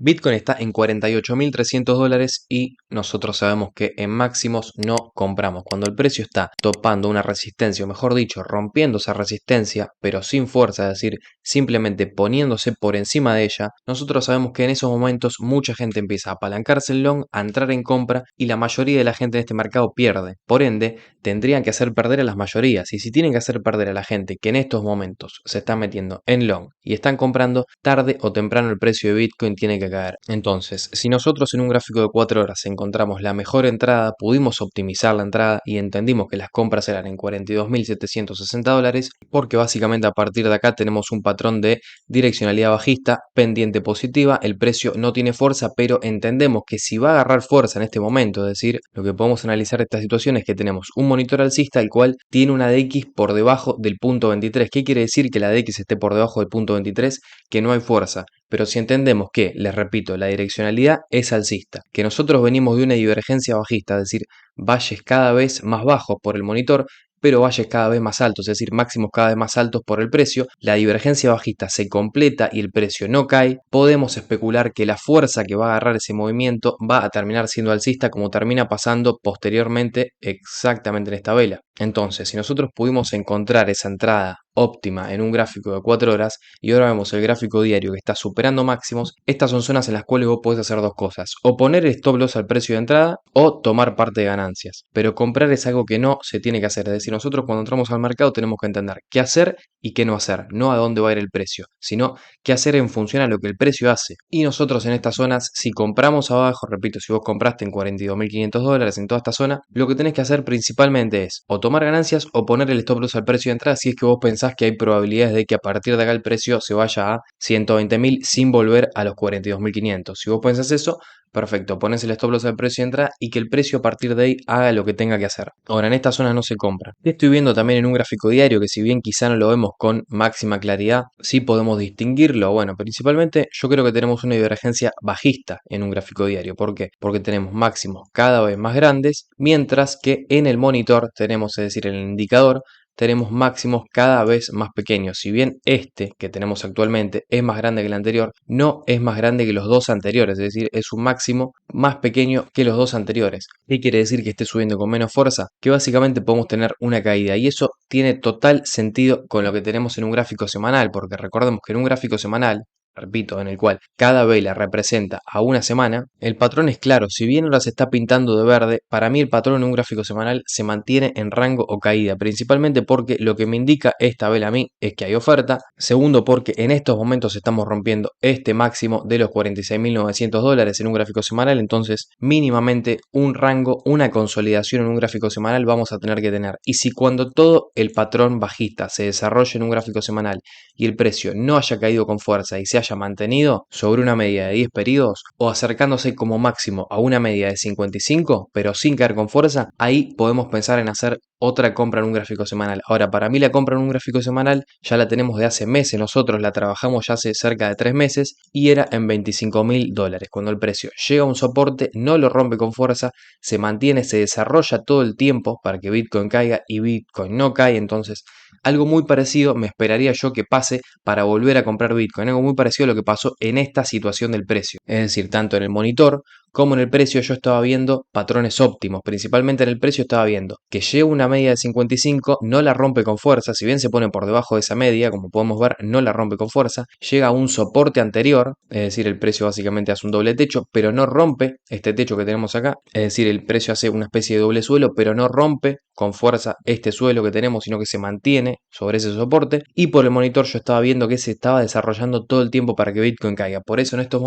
Bitcoin está en 48.300 dólares y nosotros sabemos que en máximos no compramos. Cuando el precio está topando una resistencia, o mejor dicho, rompiendo esa resistencia, pero sin fuerza, es decir, simplemente poniéndose por encima de ella, nosotros sabemos que en esos momentos mucha gente empieza a apalancarse el long, a entrar en compra y la mayoría de la gente en este mercado pierde. Por ende, tendrían que hacer perder a las mayorías. Y si tienen que hacer perder a la gente que en estos momentos se está metiendo en long y están comprando, tarde o temprano el precio de Bitcoin tiene que caer. Entonces, si nosotros en un gráfico de 4 horas encontramos la mejor entrada, pudimos optimizar la entrada y entendimos que las compras eran en 42.760 dólares, porque básicamente a partir de acá tenemos un patrón de direccionalidad bajista, pendiente positiva, el precio no tiene fuerza, pero entendemos que si va a agarrar fuerza en este momento, es decir, lo que podemos analizar de esta situación es que tenemos un monitor alcista el cual tiene una DX por debajo del punto 23. ¿Qué quiere decir que la DX esté por debajo del punto 23? Que no hay fuerza. Pero si entendemos que, les repito, la direccionalidad es alcista, que nosotros venimos de una divergencia bajista, es decir, valles cada vez más bajos por el monitor, pero valles cada vez más altos, es decir, máximos cada vez más altos por el precio, la divergencia bajista se completa y el precio no cae, podemos especular que la fuerza que va a agarrar ese movimiento va a terminar siendo alcista como termina pasando posteriormente exactamente en esta vela. Entonces, si nosotros pudimos encontrar esa entrada óptima en un gráfico de 4 horas y ahora vemos el gráfico diario que está superando máximos, estas son zonas en las cuales vos podés hacer dos cosas: o poner el stop loss al precio de entrada o tomar parte de ganancias. Pero comprar es algo que no se tiene que hacer, es decir, nosotros cuando entramos al mercado tenemos que entender qué hacer y qué no hacer, no a dónde va a ir el precio, sino qué hacer en función a lo que el precio hace. Y nosotros en estas zonas, si compramos abajo, repito, si vos compraste en 42.500 dólares en toda esta zona, lo que tenés que hacer principalmente es o tomar ganancias o poner el stop loss al precio de entrada si es que vos pensás que hay probabilidades de que a partir de acá el precio se vaya a 120.000 sin volver a los 42.500. Si vos pensás eso, perfecto, pones el stop loss al precio de entrada y que el precio a partir de ahí haga lo que tenga que hacer. Ahora, en esta zona no se compra. Estoy viendo también en un gráfico diario que si bien quizá no lo vemos con máxima claridad, sí podemos distinguirlo. Bueno, principalmente yo creo que tenemos una divergencia bajista en un gráfico diario. ¿Por qué? Porque tenemos máximos cada vez más grandes, mientras que en el monitor tenemos, es decir, en el indicador, tenemos máximos cada vez más pequeños. Si bien este que tenemos actualmente es más grande que el anterior, no es más grande que los dos anteriores, es decir, es un máximo más pequeño que los dos anteriores. ¿Qué quiere decir que esté subiendo con menos fuerza? Que básicamente podemos tener una caída y eso tiene total sentido con lo que tenemos en un gráfico semanal, porque recordemos que en un gráfico semanal, repito, en el cual cada vela representa a una semana, el patrón es claro. Si bien ahora se está pintando de verde, para mí el patrón en un gráfico semanal se mantiene en rango o caída, principalmente porque lo que me indica esta vela a mí es que hay oferta. Segundo, porque en estos momentos estamos rompiendo este máximo de los 46.900 dólares en un gráfico semanal, entonces mínimamente un rango, una consolidación en un gráfico semanal vamos a tener que tener. Y si cuando todo el patrón bajista se desarrolla en un gráfico semanal y el precio no haya caído con fuerza y se haya mantenido sobre una media de 10 periodos o acercándose como máximo a una media de 55, pero sin caer con fuerza, ahí podemos pensar en hacer otra compra en un gráfico semanal. Ahora, para mí la compra en un gráfico semanal ya la tenemos de hace meses, nosotros la trabajamos ya hace cerca de 3 meses y era en 25.000 dólares. Cuando el precio llega a un soporte, no lo rompe con fuerza, se mantiene, se desarrolla todo el tiempo para que Bitcoin caiga y Bitcoin no cae. Entonces, algo muy parecido me esperaría yo que pase para volver a comprar Bitcoin, algo muy parecido a lo que pasó en esta situación del precio. Es decir, tanto en el monitor como en el precio yo estaba viendo patrones óptimos, principalmente en el precio estaba viendo que llega una media de 55, no la rompe con fuerza, si bien se pone por debajo de esa media, como podemos ver, no la rompe con fuerza, llega a un soporte anterior, es decir, el precio básicamente hace un doble techo, pero no rompe este techo que tenemos acá, es decir, el precio hace una especie de doble suelo, pero no rompe con fuerza este suelo que tenemos, sino que se mantiene sobre ese soporte, y por el monitor yo estaba viendo que se estaba desarrollando todo el tiempo para que Bitcoin caiga. Por eso en estos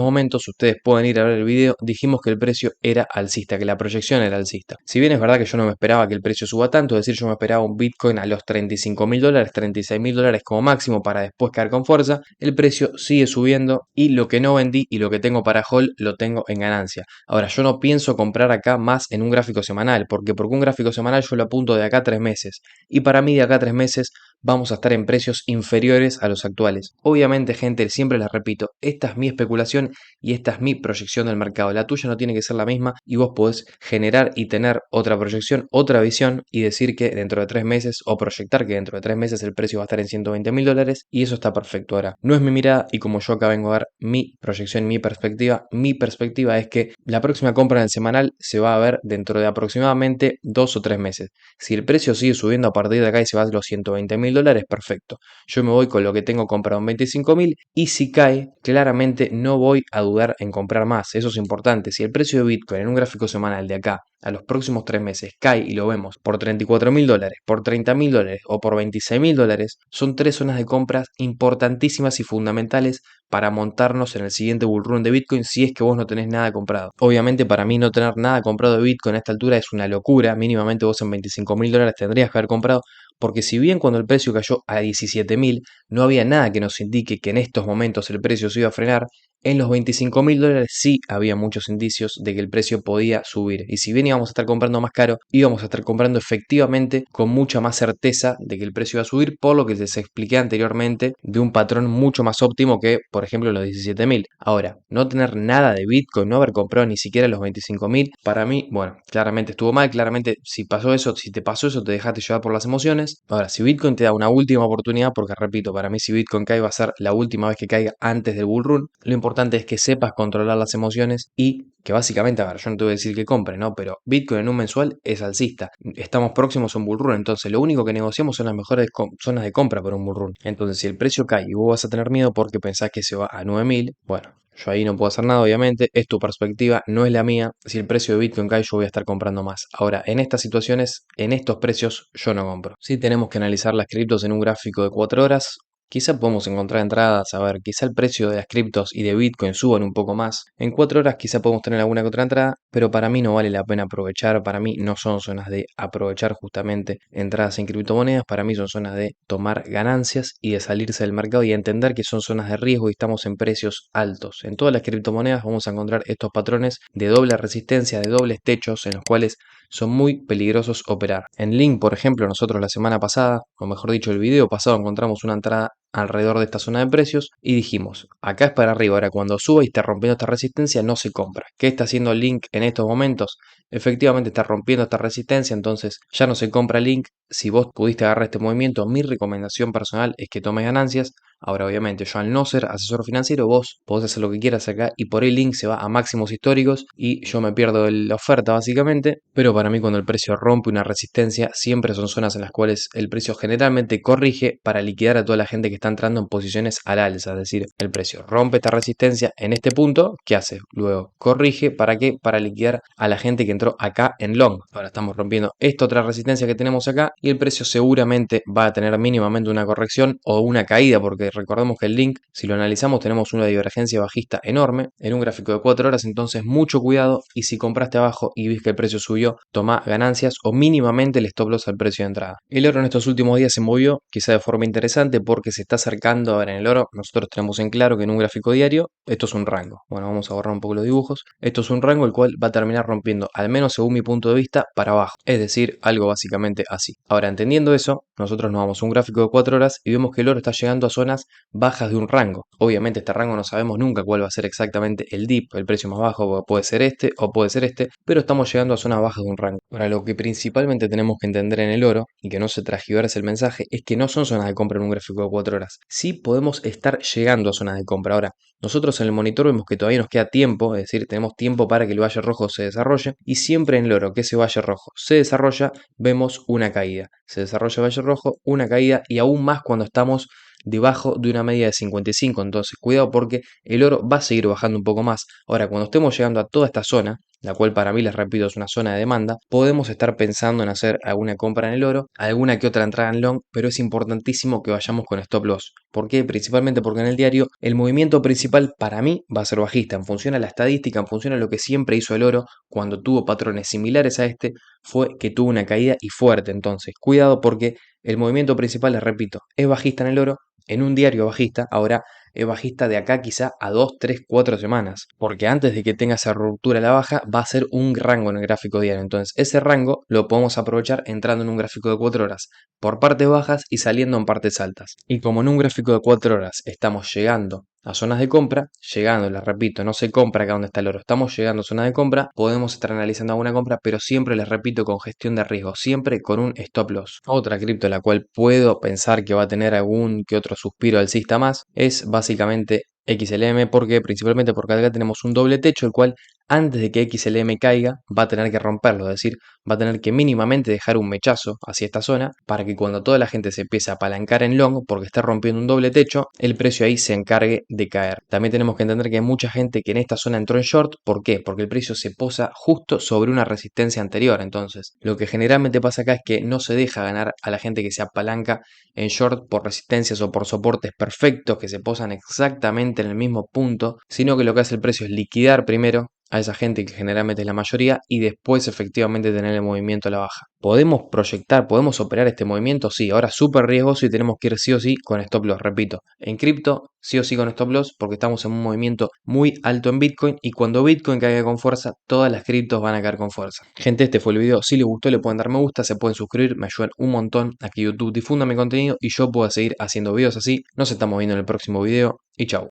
momentos ustedes pueden ir a ver el video, dijimos que el precio era alcista, que la proyección era alcista. Si bien es verdad que yo no me esperaba que el precio suba tanto, es decir, yo me esperaba un Bitcoin a los 35.000 dólares, 36.000 dólares como máximo para después caer con fuerza, el precio sigue subiendo y lo que no vendí y lo que tengo para hold lo tengo en ganancia. Ahora, yo no pienso comprar acá más en un gráfico semanal, porque un gráfico semanal yo lo apunto de acá a 3 meses y para mí de acá a 3 meses vamos a estar en precios inferiores a los actuales. Obviamente, gente, siempre les repito, esta es mi especulación y esta es mi proyección del mercado. La tuya no tiene que ser la misma y vos podés generar y tener otra proyección, otra visión y decir que dentro de 3 meses o proyectar que dentro de 3 meses el precio va a estar en 120.000 dólares y eso está perfecto. Ahora, no es mi mirada y como yo acá vengo a dar mi proyección, mi perspectiva es que la próxima compra en el semanal se va a ver dentro de aproximadamente 2 o 3 meses. Si el precio sigue subiendo a partir de acá y se va a los 120.000 dólares, perfecto. Yo me voy con lo que tengo comprado en 25.000 y si cae, claramente no voy a dudar en comprar más. Eso es importante. Si el precio de Bitcoin en un gráfico semanal de acá a los próximos 3 meses cae y lo vemos por 34.000 dólares, por 30.000 dólares o por 26.000 dólares, son 3 zonas de compras importantísimas y fundamentales para montarnos en el siguiente bull run de Bitcoin si es que vos no tenés nada comprado. Obviamente para mí no tener nada comprado de Bitcoin a esta altura es una locura, mínimamente vos en 25.000 dólares tendrías que haber comprado, porque si bien cuando el precio cayó a 17.000 no había nada que nos indique que en estos momentos el precio se iba a frenar, en los 25.000 dólares sí había muchos indicios de que el precio podía subir. Y si bien íbamos a estar comprando más caro, íbamos a estar comprando efectivamente con mucha más certeza de que el precio iba a subir, por lo que les expliqué anteriormente de un patrón mucho más óptimo que, por ejemplo, los 17.000. Ahora, no tener nada de Bitcoin, no haber comprado ni siquiera los 25.000, para mí, bueno, claramente estuvo mal, claramente si pasó eso, si te pasó eso, te dejaste llevar por las emociones. Ahora, si Bitcoin te da una última oportunidad, porque repito, para mí si Bitcoin cae va a ser la última vez que caiga antes del bull run, lo importante es que sepas controlar las emociones y que básicamente, a ver, yo no te voy a decir que compre, ¿no? Pero Bitcoin en un mensual es alcista. Estamos próximos a un bull run, entonces lo único que negociamos son las mejores zonas de compra para un bull run. Entonces, si el precio cae y vos vas a tener miedo porque pensás que se va a 9.000, bueno, yo ahí no puedo hacer nada, obviamente, es tu perspectiva, no es la mía. Si el precio de Bitcoin cae, yo voy a estar comprando más. Ahora, en estas situaciones, en estos precios, yo no compro. Sí tenemos que analizar las criptos en un gráfico de 4 horas. Quizá podemos encontrar entradas, a ver, quizá el precio de las criptos y de Bitcoin suban un poco más. En 4 horas quizá podemos tener alguna que otra entrada, pero para mí no vale la pena aprovechar, para mí no son zonas de aprovechar justamente entradas en criptomonedas, para mí son zonas de tomar ganancias y de salirse del mercado y entender que son zonas de riesgo y estamos en precios altos. En todas las criptomonedas vamos a encontrar estos patrones de doble resistencia, de dobles techos en los cuales son muy peligrosos operar. En Link, por ejemplo, nosotros la semana pasada, o mejor dicho, el video pasado, encontramos una entrada alrededor de esta zona de precios y dijimos, acá es para arriba, ahora cuando suba y está rompiendo esta resistencia no se compra. ¿Qué está haciendo Link en estos momentos? Efectivamente está rompiendo esta resistencia, entonces ya no se compra Link. Si vos pudiste agarrar este movimiento, mi recomendación personal es que tomes ganancias. Ahora, obviamente, yo al no ser asesor financiero, vos podés hacer lo que quieras acá y por ahí Link se va a máximos históricos y yo me pierdo la oferta básicamente. Pero para mí cuando el precio rompe una resistencia, siempre son zonas en las cuales el precio generalmente corrige para liquidar a toda la gente que está entrando en posiciones al alza. Es decir, el precio rompe esta resistencia en este punto, ¿qué hace? Luego corrige, ¿para qué? Para liquidar a la gente que entró acá en long. Ahora estamos rompiendo esta otra resistencia que tenemos acá y el precio seguramente va a tener mínimamente una corrección o una caída, porque recordemos que el Link, si lo analizamos, tenemos una divergencia bajista enorme en un gráfico de 4 horas, entonces mucho cuidado y si compraste abajo y ves que el precio subió, toma ganancias o mínimamente el stop loss al precio de entrada. El oro en estos últimos días se movió, quizá de forma interesante porque se está acercando, a ver, en el oro nosotros tenemos en claro que en un gráfico diario esto es un rango. Bueno, vamos a borrar un poco los dibujos. Esto es un rango el cual va a terminar rompiendo, al menos según mi punto de vista, para abajo. Es decir, algo básicamente así. Ahora, entendiendo eso, nosotros nos vamos a un gráfico de 4 horas y vemos que el oro está llegando a zonas bajas de un rango. Obviamente este rango no sabemos nunca cuál va a ser exactamente el dip, el precio más bajo puede ser este o puede ser este, pero estamos llegando a zonas bajas de un rango. Ahora, lo que principalmente tenemos que entender en el oro, y que no se transgiverse el mensaje, es que no son zonas de compra en un gráfico de 4 horas. Sí podemos estar llegando a zonas de compra. Ahora, nosotros en el monitor vemos que todavía nos queda tiempo, es decir, tenemos tiempo para que el valle rojo se desarrolle y siempre en el oro que ese valle rojo se desarrolla, vemos una caída. Se desarrolla el valle rojo, una caída y aún más cuando estamos debajo de una media de 55. Entonces, cuidado porque el oro va a seguir bajando un poco más. Ahora, cuando estemos llegando a toda esta zona, la cual para mí, les repito, es una zona de demanda, podemos estar pensando en hacer alguna compra en el oro, alguna que otra entrada en long, pero es importantísimo que vayamos con stop loss. ¿Por qué? Principalmente porque en el diario el movimiento principal para mí va a ser bajista, en función a la estadística, en función a lo que siempre hizo el oro cuando tuvo patrones similares a este, fue que tuvo una caída y fuerte. Entonces, cuidado porque el movimiento principal, les repito, es bajista en el oro, en un diario bajista. Ahora, bajista de acá quizá a 2, 3, 4 semanas, porque antes de que tenga esa ruptura a la baja va a ser un rango en el gráfico diario. Entonces ese rango lo podemos aprovechar entrando en un gráfico de 4 horas por partes bajas y saliendo en partes altas. Y como en un gráfico de 4 horas estamos llegando a zonas de compra, llegando, les repito, no se compra acá donde está el oro, estamos llegando a zonas de compra, podemos estar analizando alguna compra, pero siempre les repito con gestión de riesgo, siempre con un stop loss. Otra cripto la cual puedo pensar que va a tener algún que otro suspiro alcista más es básicamente XLM, porque principalmente porque acá tenemos un doble techo, el cual antes de que XLM caiga va a tener que romperlo, es decir, va a tener que mínimamente dejar un mechazo hacia esta zona para que cuando toda la gente se empiece a apalancar en long porque está rompiendo un doble techo, el precio ahí se encargue de caer. También tenemos que entender que hay mucha gente que en esta zona entró en short. ¿Por qué? Porque el precio se posa justo sobre una resistencia anterior. Entonces, lo que generalmente pasa acá es que no se deja ganar a la gente que se apalanca en short por resistencias o por soportes perfectos que se posan exactamente en el mismo punto, sino que lo que hace el precio es liquidar primero a esa gente, que generalmente es la mayoría, y después efectivamente tener el movimiento a la baja. ¿Podemos proyectar, podemos operar este movimiento? Sí, ahora súper riesgoso y tenemos que ir sí o sí con stop loss. Repito, en cripto sí o sí con stop loss porque estamos en un movimiento muy alto en Bitcoin y cuando Bitcoin caiga con fuerza, todas las criptos van a caer con fuerza. Gente, este fue el video. Si les gustó le pueden dar me gusta, se pueden suscribir, me ayudan un montón a que YouTube difunda mi contenido y yo pueda seguir haciendo videos así. Nos estamos viendo en el próximo video y chau.